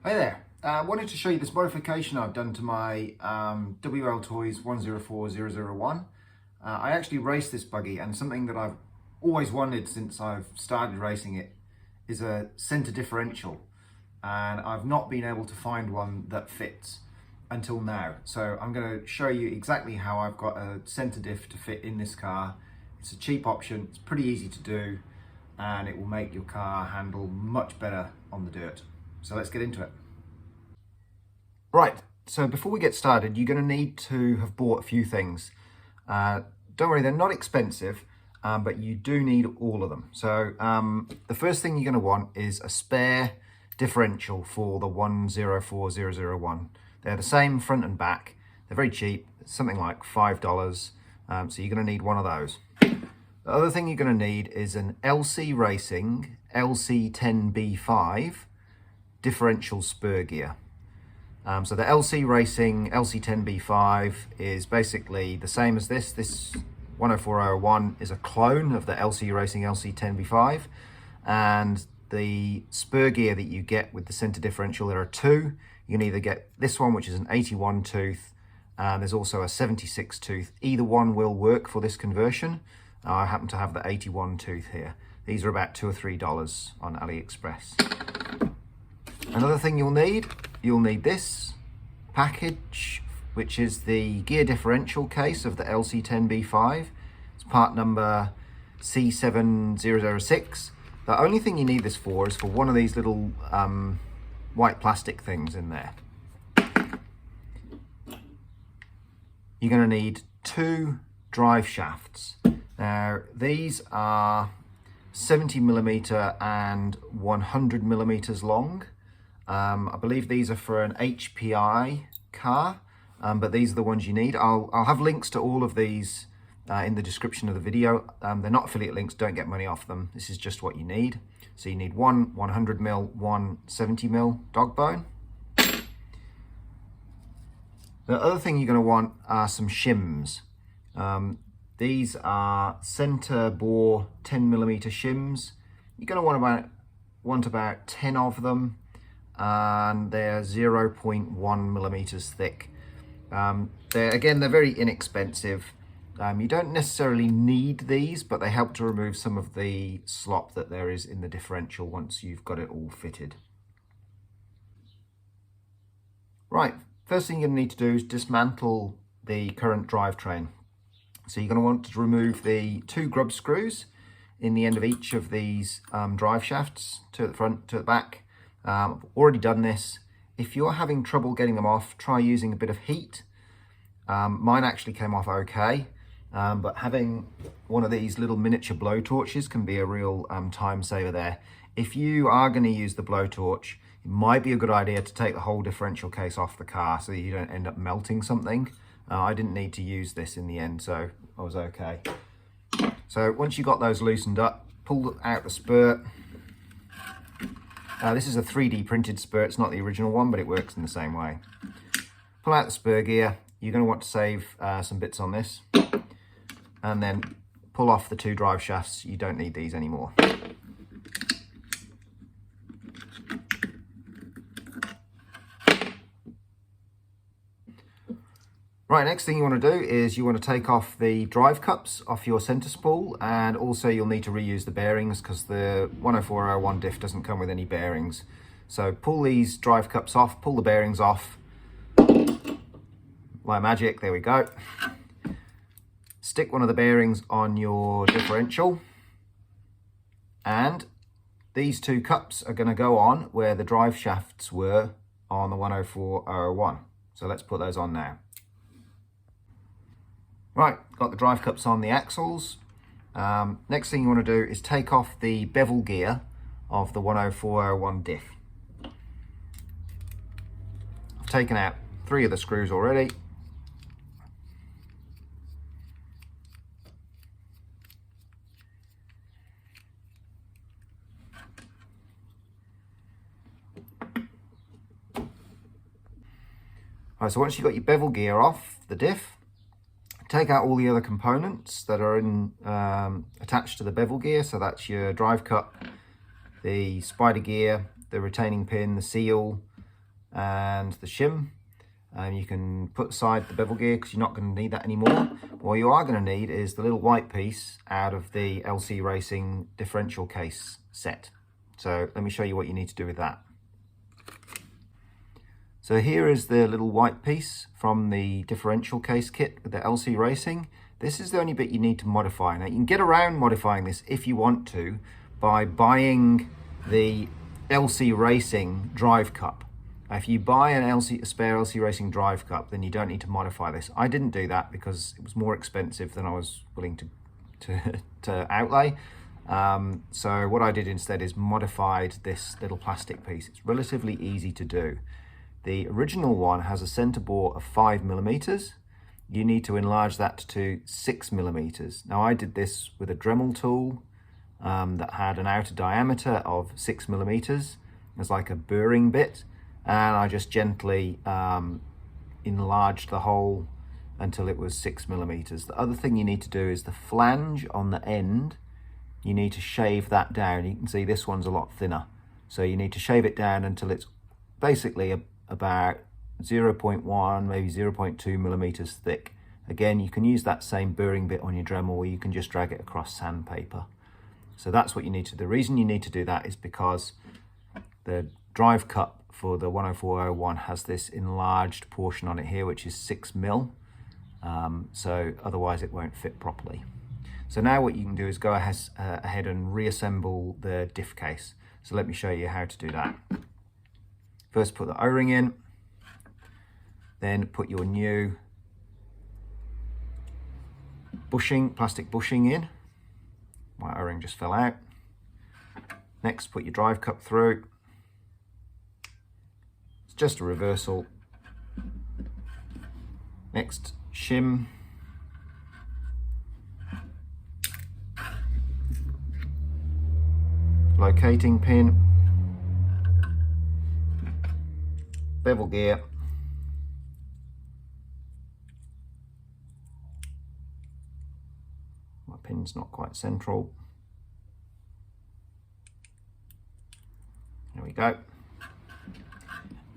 Hi there, I wanted to show you this modification I've done to my WLtoys 104001. I actually raced this buggy, and something that I've always wanted since I've started racing it is a centre differential, and I've not been able to find one that fits until now. So I'm going to show you exactly how I've got a centre diff to fit in this car. It's a cheap option, it's pretty easy to do, and it will make your car handle much better on the dirt. So let's get into it. Right, so before we get started, you're going to need to have bought a few things. Don't worry, they're not expensive, but you do need all of them. So the first thing you're going to want is a spare differential for the 104001. They're the same front and back. They're very cheap, something like $5. So you're going to need one of those. The other thing you're going to need is an LCRACING LC10B5 differential spur gear. So the LCRACING LC10B5 is basically the same as this. This 104001 is a clone of the LCRACING LC10B5, and the spur gear that you get with the center differential, there are two. You can either get this one, which is an 81 tooth, and there's also a 76 tooth. Either one will work for this conversion. I happen to have the 81 tooth here. These are about $2 or $3 on AliExpress. Another thing you'll need this package, which is the gear differential case of the LC10B5. It's part number C7006. The only thing you need this for is for one of these little white plastic things in there. You're going to need two drive shafts. Now, these are 70mm and 100mm long. I believe these are for an HPI car, but these are the ones you need. I'll have links to all of these in the description of the video. They're not affiliate links, don't get money off them. This is just what you need. So you need one 100mm, one 70mm dog bone. The other thing you're going to want are some shims. These are center bore 10mm shims. You're going to want about 10 of them. And they're 0.1 millimeters thick. They're very inexpensive. You don't necessarily need these, but they help to remove some of the slop that there is in the differential once you've got it all fitted. Right, first thing you're going to need to do is dismantle the current drivetrain. So you're going to want to remove the two grub screws in the end of each of these drive shafts, to the front, to the back. I've already done this. If you're having trouble getting them off, try using a bit of heat. Mine actually came off okay, but having one of these little miniature blowtorches can be a real time saver there. If you are going to use the blowtorch, it might be a good idea to take the whole differential case off the car so that you don't end up melting something. I didn't need to use this in the end, so I was okay. So once you got those loosened up, pull out the spur. This is a 3D printed spur. It's not the original one, but it works in the same way. Pull out the spur gear. You're going to want to save some bits on this. And then pull off the two drive shafts. You don't need these anymore. Right, next thing you want to do is you want to take off the drive cups off your center spool, and also you'll need to reuse the bearings because the 104001 diff doesn't come with any bearings. So pull these drive cups off, pull the bearings off, like magic, there we go. Stick one of the bearings on your differential, and these two cups are going to go on where the drive shafts were on the 104001. So let's put those on now. Right, got the drive cups on the axles. Next thing you want to do is take off the bevel gear of the 104001 diff. I've taken out 3 of the screws already. Right, so once you've got your bevel gear off the diff, take out all the other components that are attached to the bevel gear. So that's your drive cup, the spider gear, the retaining pin, the seal, and the shim. You can put aside the bevel gear because you're not going to need that anymore. What you are going to need is the little white piece out of the LC Racing differential case set. So let me show you what you need to do with that. So here is the little white piece from the differential case kit with the LC Racing. This is the only bit you need to modify. Now you can get around modifying this if you want to by buying the LC Racing drive cup. If you buy a spare LC Racing drive cup, then you don't need to modify this. I didn't do that because it was more expensive than I was willing to outlay. So what I did instead is modified this little plastic piece. It's relatively easy to do. The original one has a center bore of 5mm. You need to enlarge that to 6mm. Now I did this with a Dremel tool that had an outer diameter of 6mm. There's like a burring bit. And I just gently enlarged the hole until it was 6mm. The other thing you need to do is the flange on the end, you need to shave that down. You can see this one's a lot thinner. So you need to shave it down until it's basically about 0.1, maybe 0.2mm thick. Again, you can use that same burring bit on your Dremel, or you can just drag it across sandpaper. So that's what you need to do. The reason you need to do that is because the drive cup for the 10401 has this enlarged portion on it here, which is 6mm. So otherwise it won't fit properly. So now what you can do is go ahead and reassemble the diff case. So let me show you how to do that. First put the O-ring in, then put your new bushing, plastic bushing in. My O-ring just fell out. Next put your drive cup through. Just a reversal. Next, shim. Locating pin. Bevel gear. My pin's not quite central. There we go.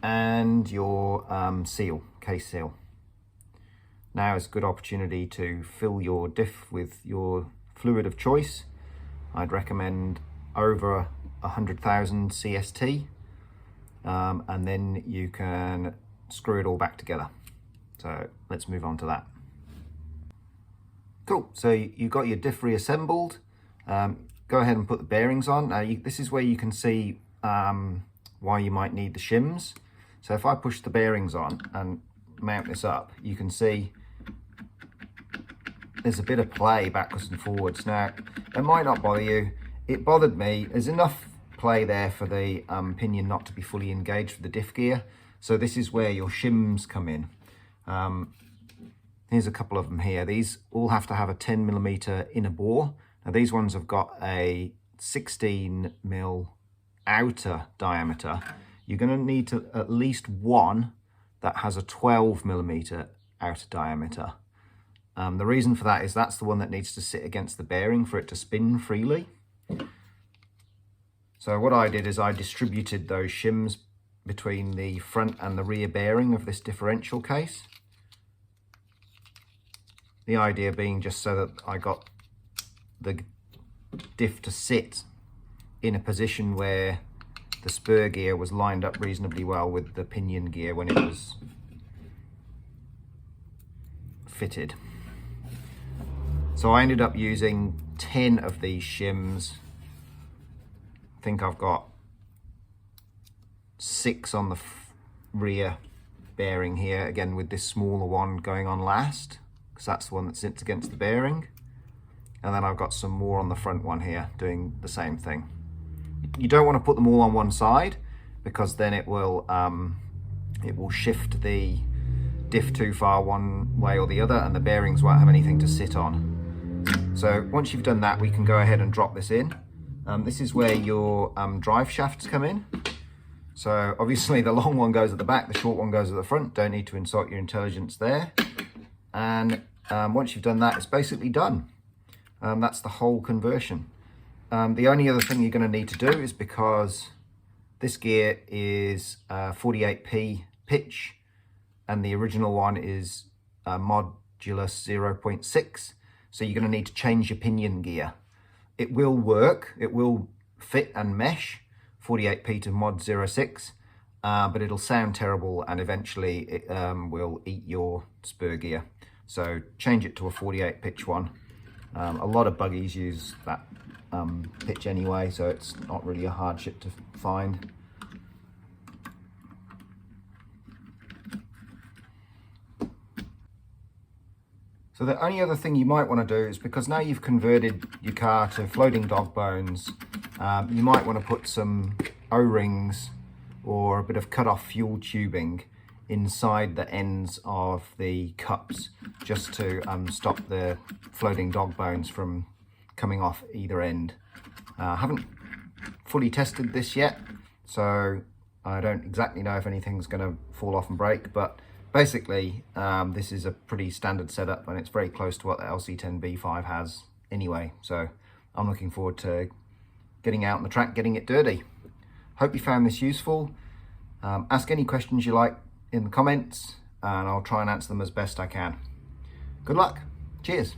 And your seal, case seal. Now is a good opportunity to fill your diff with your fluid of choice. I'd recommend over 100,000 CST, and then you can screw it all back together. So let's move on to that. Cool, so you've got your diff reassembled. Go ahead and put the bearings on. Now this is where you can see why you might need the shims. So if I push the bearings on and mount this up, you can see there's a bit of play backwards and forwards. Now, it might not bother you. It bothered me. There's enough play there for the pinion not to be fully engaged with the diff gear. So this is where your shims come in. Here's a couple of them here. These all have to have a 10mm inner bore. Now these ones have got a 16mm outer diameter. You're going to need to at least one that has a 12mm outer diameter. The reason for that is that's the one that needs to sit against the bearing for it to spin freely. So what I did is I distributed those shims between the front and the rear bearing of this differential case. The idea being just so that I got the diff to sit in a position where the spur gear was lined up reasonably well with the pinion gear when it was fitted. So I ended up using 10 of these shims. I think I've got 6 on the rear bearing here, again with this smaller one going on last, because that's the one that sits against the bearing. And then I've got some more on the front one here doing the same thing. You don't want to put them all on one side because then it will shift the diff too far one way or the other and the bearings won't have anything to sit on. So once you've done that, we can go ahead and drop this in. This is where your drive shafts come in. So obviously the long one goes at the back, the short one goes at the front. Don't need to insult your intelligence there. And once you've done that, it's basically done. That's the whole conversion. The only other thing you're going to need to do is, because This gear is 48p pitch, and the original one is modulus 0.6. So you're going to need to change your pinion gear. It will work, it will fit and mesh 48p to mod 0.6, but it'll sound terrible and eventually it will eat your spur gear. So change it to a 48 pitch one. A lot of buggies use that pitch anyway, so it's not really a hardship to find. So the only other thing you might want to do is, because now you've converted your car to floating dog bones, you might want to put some O-rings or a bit of cut-off fuel tubing inside the ends of the cups, just to stop the floating dog bones from coming off either end. I haven't fully tested this yet, so I don't exactly know if anything's going to fall off and break, but basically this is a pretty standard setup and it's very close to what the LC10B5 has anyway, so I'm looking forward to getting out on the track, getting it dirty. Hope you found this useful. Ask any questions you like in the comments and I'll try and answer them as best I can. Good luck. Cheers.